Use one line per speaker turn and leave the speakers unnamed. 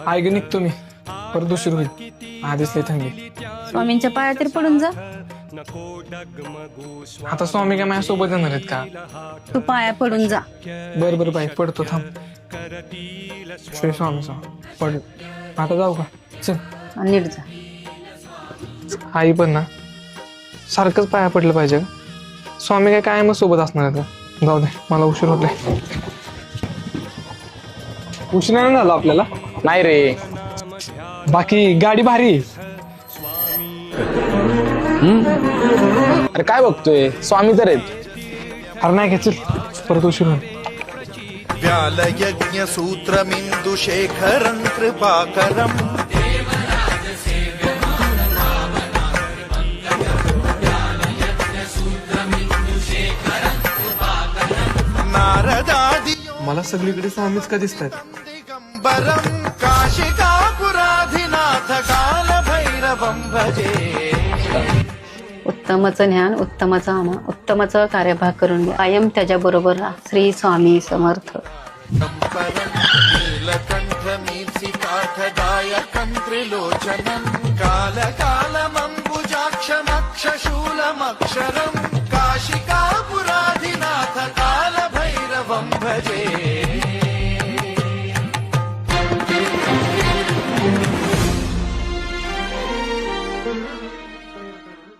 आहे गे निघतो मी, परत उशीर होईल, आधीच लई थंडी.
स्वामींच्या पाया तरी पडून जा.
आता स्वामी काय माझ्या सोबत येणार आहेत का?
तू पाया पडून जा.
बरं बरं बाई, पडतो थांब. श्री स्वामी स्वामी पड. आता जाऊ का? चल.
आणि नीट जा.
आई पण ना सारखंच पाया पडलं पाहिजे का? स्वामी काय कायमच सोबत असणार आहेत का? जाऊ दे, मला उशीर होतोय. उशीर नाही झाला आपल्याला?
नाही रे.
बाकी गाडी भारी आहे.
अरे काय बघतोय, स्वामी तर आहेत.
अरे नाही का, चल परत उशीर होईल.
व्यालयज्ञ सूत्रमिंदु शेखरं कृपाकरं नारदादि
मला सगळीकडे स्वामीच का दिसतात?
दिगंबरं काशिकापुराधिनाथ कालभैरवं भजे.
उत्तमचं ज्ञान, उत्तमाचं कार्यभाग करून घ्या. कायम त्याच्या बरोबर राहा. श्री स्वामी समर्थ.
नीलकण्ठमीप्सितार्थदायकं त्रिलोचनं कालकालमम्बुजाक्षमक्षशूलमक्षरं काशिकापुराधिनाथ कालभैरवं भजे.